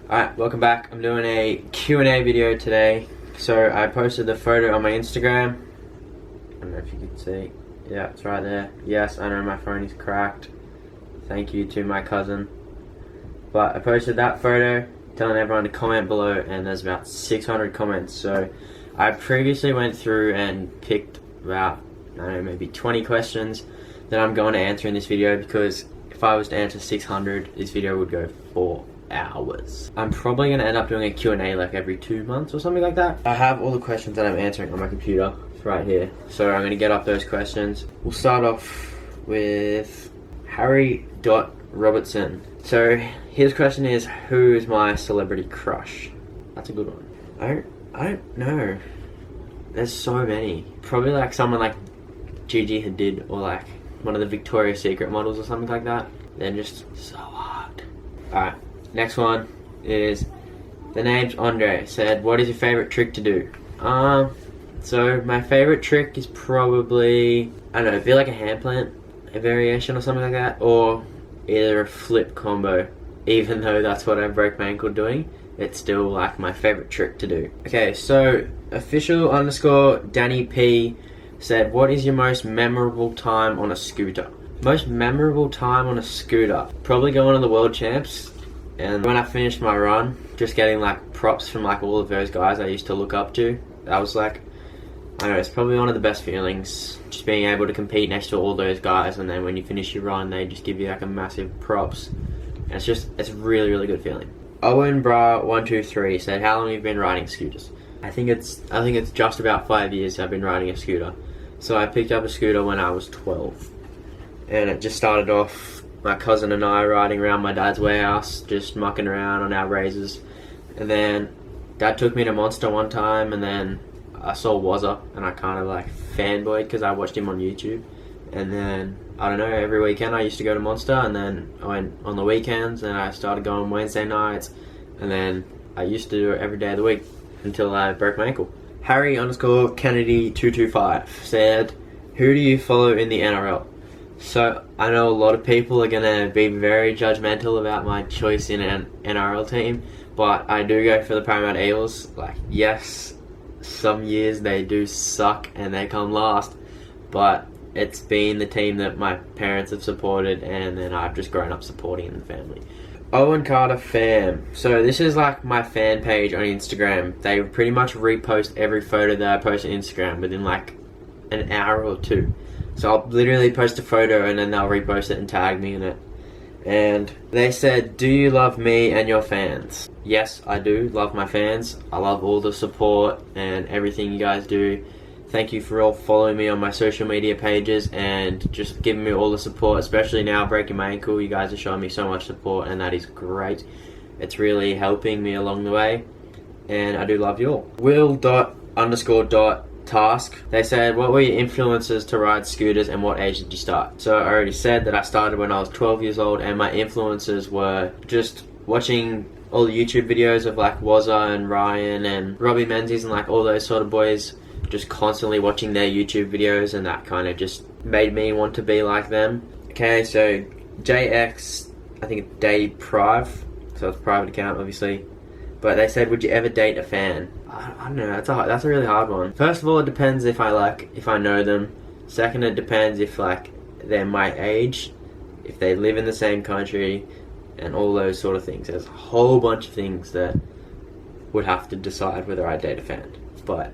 Alright, welcome back. I'm doing a Q&A video today. So I posted the photo on my Instagram. I don't know if you can see. Yeah, it's right there. Yes, I know my phone is cracked. Thank you to my cousin. But I posted that photo, telling everyone to comment below, and there's about 600 comments. So I previously went through and picked about, I don't know, maybe 20 questions that I'm going to answer in this video, because if I was to answer 600, this video would go for hours. I'm probably going to end up doing a Q&A like every 2 months or something like that. I have all the questions that I'm answering on my computer. It's right here. So I'm going to get up those questions. We'll start off with Harry.Robertson. So his question is, who is my celebrity crush? That's a good one. I don't know. There's so many. Probably like someone like Gigi Hadid, or like one of the Victoria's Secret models or something like that. They're just so hot. Alright, next one is, the name's Andre, said, what is your favorite trick to do? So my favorite trick is probably, I don't know, it'd be like a hand plant, a variation or something like that, or either a flip combo. Even though that's what I broke my ankle doing, it's still like my favorite trick to do. Okay, so official_Danny P said, what is your most memorable time on a scooter? Most memorable time on a scooter? Probably going to the World Champs. And when I finished my run, just getting like props from like all of those guys I used to look up to. That was like, I don't know, it's probably one of the best feelings. Just being able to compete next to all those guys, and then when you finish your run, they just give you like a massive props. And it's a really, really good feeling. Owen Bra123 said, how long have you been riding scooters? I think it's just about 5 years I've been riding a scooter. So I picked up a scooter when I was 12. And it just started off my cousin and I riding around my dad's warehouse, just mucking around on our razors. And then Dad took me to Monster one time, and then I saw Wazza, and I kind of like fanboyed because I watched him on YouTube. And then, I don't know, every weekend I used to go to Monster, and then I went on the weekends, and I started going Wednesday nights, and then I used to do it every day of the week until I broke my ankle. Harry_Kennedy225 said, who do you follow in the NRL? So I know a lot of people are going to be very judgmental about my choice in an NRL team, but I do go for the Parramatta Eels. Like, yes, some years they do suck and they come last, but it's been the team that my parents have supported, and then I've just grown up supporting in the family. Owen Carter Fam. So this is like my fan page on Instagram. They pretty much repost every photo that I post on Instagram within like an hour or two. So I'll literally post a photo and then they'll repost it and tag me in it. And they said, do you love me and your fans? Yes, I do love my fans. I love all the support and everything you guys do. Thank you for all following me on my social media pages and just giving me all the support, especially now breaking my ankle. You guys are showing me so much support, and that is great. It's really helping me along the way, and I do love you all. Will._task. They said, what were your influences to ride scooters and what age did you start? So I already said that I started when I was 12 years old, and my influences were just watching all the YouTube videos of like Wazza and Ryan and Robbie Menzies and like all those sort of boys. Just constantly watching their YouTube videos, and that kind of just made me want to be like them. Okay, so JX, I think it's Day Prive, so it's a private account obviously. But they said, would you ever date a fan? I don't know, that's a really hard one. First of all, it depends if I know them. Second, it depends if like they're my age, if they live in the same country, and all those sort of things. There's a whole bunch of things that would have to decide whether I date a fan. But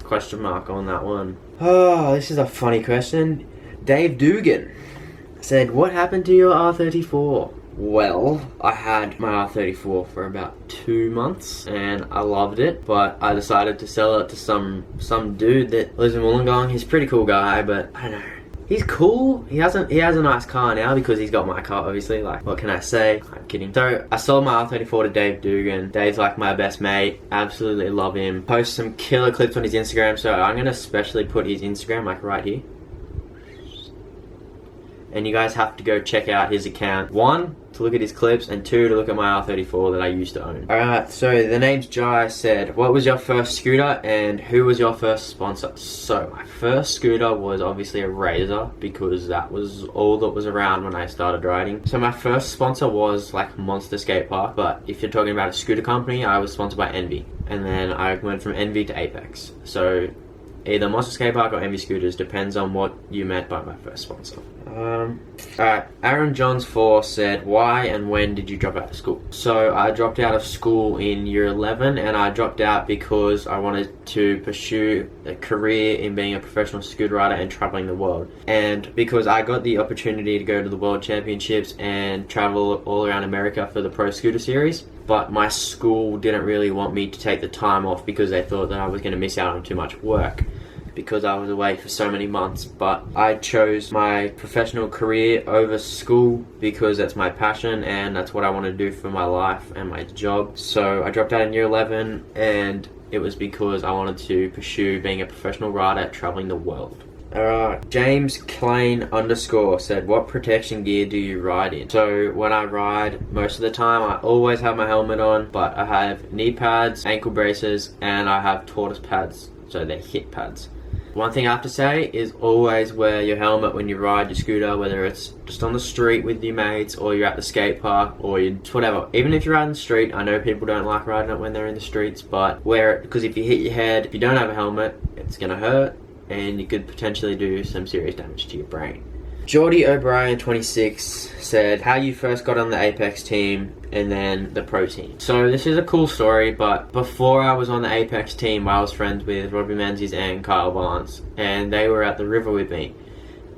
question mark on that one. Oh, this is a funny question. Dave Dugan said, what happened to your R34? Well, I had my R34 for about 2 months and I loved it, but I decided to sell it to some dude that lives in Wollongong. He's a pretty cool guy, but I don't know. He's cool. He has a nice car now because he's got my car, obviously. Like, what can I say? I'm kidding. So I sold my R34 to Dave Dugan. Dave's like my best mate. Absolutely love him. Posts some killer clips on his Instagram. So I'm gonna especially put his Instagram like right here. and you guys have to go check out his account. 1, to look at his clips, and 2, to look at my R34 that I used to own. Alright, so the name's Jai said, what was your first scooter and who was your first sponsor? So my first scooter was obviously a Razor because that was all that was around when I started riding. So my first sponsor was like Monster Skatepark, but if you're talking about a scooter company, I was sponsored by Envy. And then I went from Envy to Apex. So either Monster Skatepark or Envy Scooters, depends on what you meant by my first sponsor. Alright, Aaron Johns 4 said, why and when did you drop out of school? So I dropped out of school in year 11, and I dropped out because I wanted to pursue a career in being a professional scooter rider and traveling the world. And because I got the opportunity to go to the World Championships and travel all around America for the Pro Scooter Series, but my school didn't really want me to take the time off because they thought that I was going to miss out on too much work because I was away for so many months. But I chose my professional career over school because that's my passion and that's what I want to do for my life and my job. So I dropped out in year 11, and it was because I wanted to pursue being a professional rider traveling the world. Alright, James Klein _ said, what protection gear do you ride in? So when I ride, most of the time I always have my helmet on, but I have knee pads, ankle braces, and I have tortoise pads, so they're hip pads. One thing I have to say is always wear your helmet when you ride your scooter, whether it's just on the street with your mates or you're at the skate park or you whatever. Even if you're riding the street, I know people don't like riding it when they're in the streets, but wear it because if you hit your head, if you don't have a helmet, it's gonna hurt and you could potentially do some serious damage to your brain. Geordie O'Brien 26 said, how you first got on the Apex team and then the pro team. So this is a cool story, but before I was on the Apex team, I was friends with Robbie Menzies and Kyle Barnes, and they were at the river with me.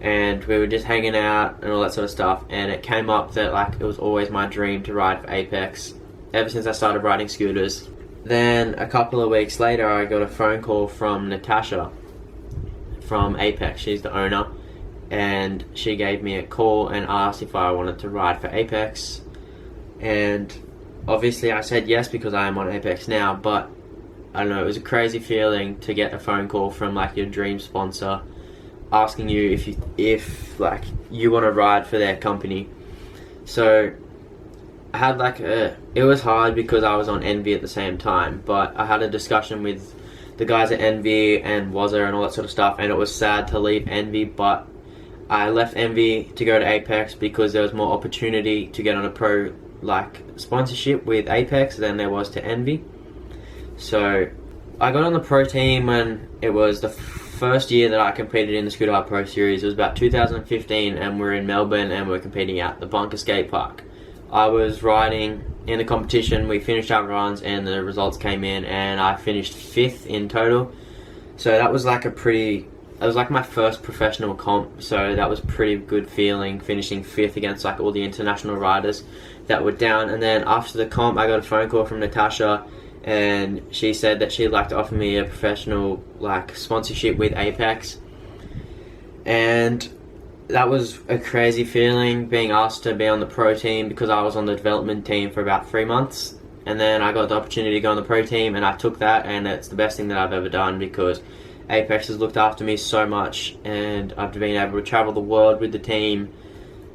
And we were just hanging out and all that sort of stuff, and it came up that like it was always my dream to ride for Apex ever since I started riding scooters. Then a couple of weeks later, I got a phone call from Natasha from Apex. She's the owner, and she gave me a call and asked if I wanted to ride for Apex, and obviously I said yes because I am on Apex now. But I don't know, it was a crazy feeling to get a phone call from like your dream sponsor asking you if like you want to ride for their company. So I had like it was hard because I was on Envy at the same time, but I had a discussion with the guys at Envy and Wazza and all that sort of stuff, and it was sad to leave Envy, but I left Envy to go to Apex because there was more opportunity to get on a pro like sponsorship with Apex than there was to Envy. So I got on the pro team when it was the first year that I competed in the Scooter Hub Pro Series. It was about 2015, and we're in Melbourne and we're competing at the Bunker Skatepark. I was riding in the competition, we finished our runs and the results came in, and I finished 5th in total. So that was like my first professional comp, so that was pretty good feeling, finishing 5th against like all the international riders that were down. And then after the comp, I got a phone call from Natasha, and she said that she'd like to offer me a professional like sponsorship with Apex. And that was a crazy feeling, being asked to be on the pro team, because I was on the development team for about 3 months. And then I got the opportunity to go on the pro team, and I took that, and it's the best thing that I've ever done because Apex has looked after me so much, and I've been able to travel the world with the team,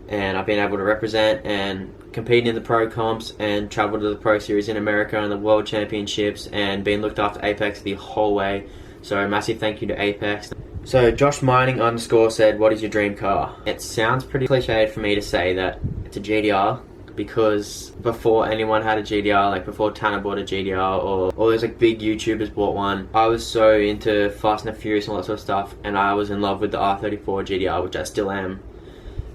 and I've been able to represent and compete in the pro comps and travel to the pro series in America and the world championships, and been looked after Apex the whole way. So a massive thank you to Apex. So Josh Mining _ said, what is your dream car? It sounds pretty cliched for me to say that it's a GDR, because before anyone had a GDR, like before Tanner bought a GDR or all those like big YouTubers bought one, I was so into Fast and the Furious and all that sort of stuff, and I was in love with the R34 GDR, which I still am.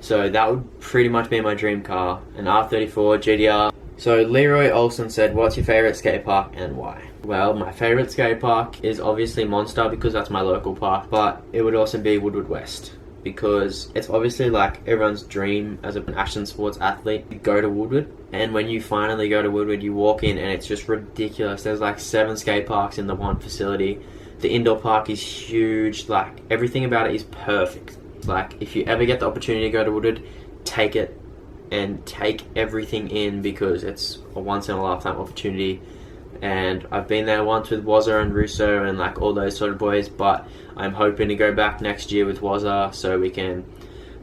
So that would pretty much be my dream car, an R34 GDR. So Leroy Olsen said, what's your favourite skate park and why? Well, my favourite skate park is obviously Monster because that's my local park, but it would also be Woodward West, because it's obviously like everyone's dream as an action sports athlete. You go to Woodward, and when you finally go to Woodward, you walk in and it's just ridiculous. There's like 7 skate parks in the one facility. The indoor park is huge, like everything about it is perfect. Like if you ever get the opportunity to go to Woodward, take it and take everything in, because it's a once in a lifetime opportunity. And I've been there once with Wazza and Russo and like all those sort of boys, but I'm hoping to go back next year with Wazza so we can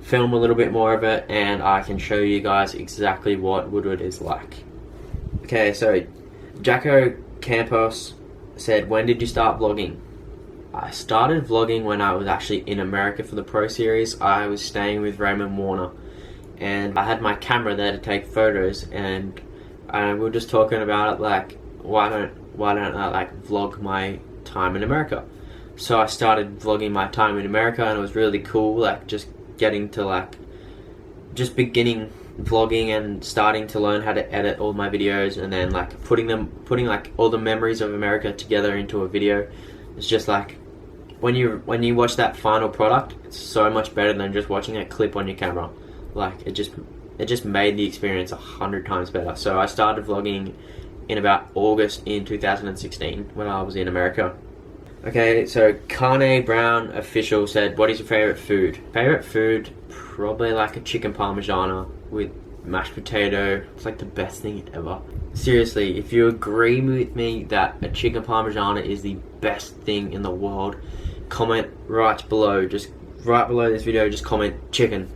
film a little bit more of it, and I can show you guys exactly what Woodward is like. Okay, so Jacko Campos said, when did you start vlogging? I started vlogging when I was actually in America for the Pro Series. I was staying with Raymond Warner, and I had my camera there to take photos, and we were just talking about it, like, why don't I like vlog my time in America? So I started vlogging my time in America, and it was really cool, like just getting to like just beginning vlogging and starting to learn how to edit all my videos, and then like putting like all the memories of America together into a video. It's just like when you watch that final product, it's so much better than just watching a clip on your camera. Like it just made the experience 100 times better. So I started vlogging in about August in 2016 when I was in America. Okay, so Carne Brown Official said, what is your favorite food? Favorite food, probably like a chicken parmigiana with mashed potato. It's like the best thing ever. Seriously, if you agree with me that a chicken parmigiana is the best thing in the world, comment right below. Just right below this video, just comment chicken,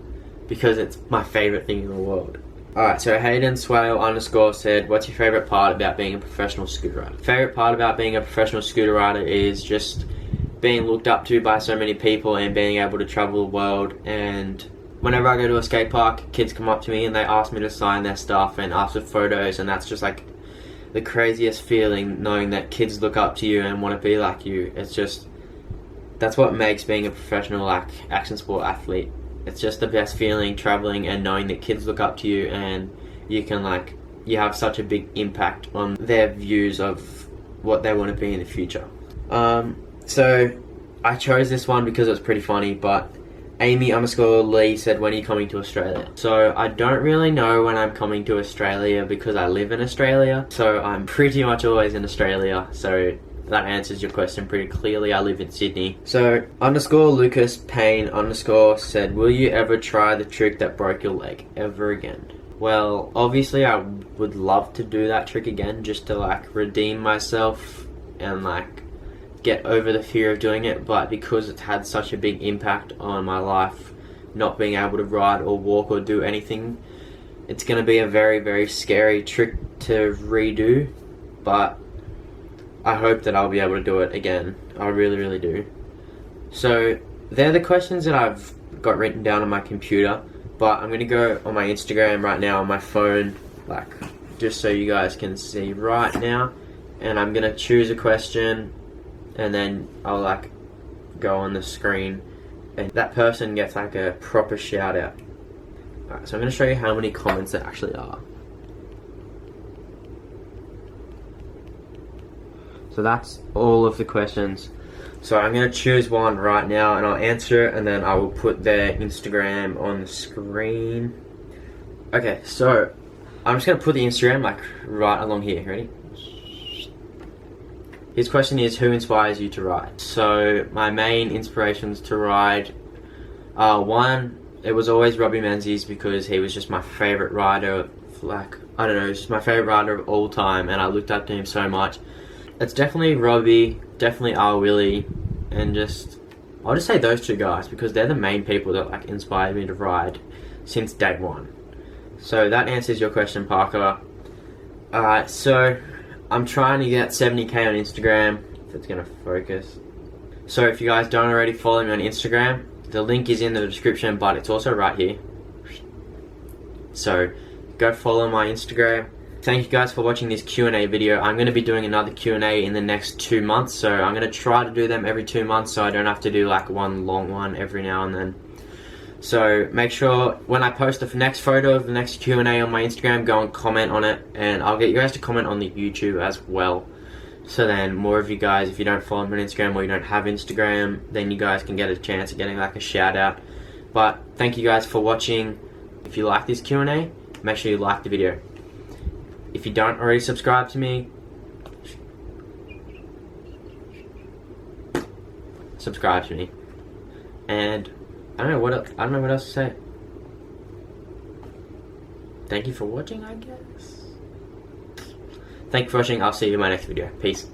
because it's my favorite thing in the world. Alright, so Hayden Swale _ said, what's your favourite part about being a professional scooter rider? Favourite part about being a professional scooter rider is just being looked up to by so many people and being able to travel the world. And whenever I go to a skate park, kids come up to me and they ask me to sign their stuff and ask for photos, and that's just like the craziest feeling, knowing that kids look up to you and want to be like you. It's just, that's what makes being a professional like action sport athlete. It's just the best feeling, traveling and knowing that kids look up to you, and you can like, you have such a big impact on their views of what they want to be in the future. So I chose this one because it was pretty funny, but Amy _ Lee said, when are you coming to Australia? So I don't really know when I'm coming to Australia because I live in Australia. So I'm pretty much always in Australia. So that answers your question pretty clearly. I live in Sydney. So _Lucas Payne _ said, will you ever try the trick that broke your leg ever again? Well, obviously I would love to do that trick again, just to like redeem myself and like get over the fear of doing it. But because it's had such a big impact on my life, not being able to ride or walk or do anything, it's going to be a very, very scary trick to redo. But I hope that I'll be able to do it again. I really, really do. So they're the questions that I've got written down on my computer, but I'm going to go on my Instagram right now on my phone, like just so you guys can see right now, and I'm going to choose a question, and then I'll like go on the screen, and that person gets like a proper shout out. Alright, so I'm going to show you how many comments there actually are. So that's all of the questions. So I'm going to choose one right now and I'll answer it, and then I will put their Instagram on the screen. Okay, so I'm just going to put the Instagram like right along here. Ready? His question is, who inspires you to ride? So my main inspirations to ride, one, it was always Robbie Menzies, because he was just my favourite rider. Like, I don't know, he's just my favourite rider of all time, and I looked up to him so much. It's definitely Robbie, definitely R. Willie, and I'll just say those two guys, because they're the main people that like inspired me to ride since day one. So that answers your question, Parker. Alright, so I'm trying to get 70k on Instagram, if it's going to focus. So if you guys don't already follow me on Instagram, the link is in the description, but it's also right here. So go follow my Instagram. Thank you guys for watching this Q&A video. I'm going to be doing another Q&A in the next 2 months, so I'm going to try to do them every 2 months so I don't have to do like one long one every now and then. So make sure when I post the next photo of the next Q&A on my Instagram, go and comment on it, and I'll get you guys to comment on the YouTube as well. So then more of you guys, if you don't follow me on Instagram or you don't have Instagram, then you guys can get a chance of getting like a shout out. But thank you guys for watching. If you like this Q&A, make sure you like the video. If you don't already subscribe to me, subscribe to me. And I don't know what else to say. Thank you for watching, I guess. Thank you for watching. I'll see you in my next video. Peace.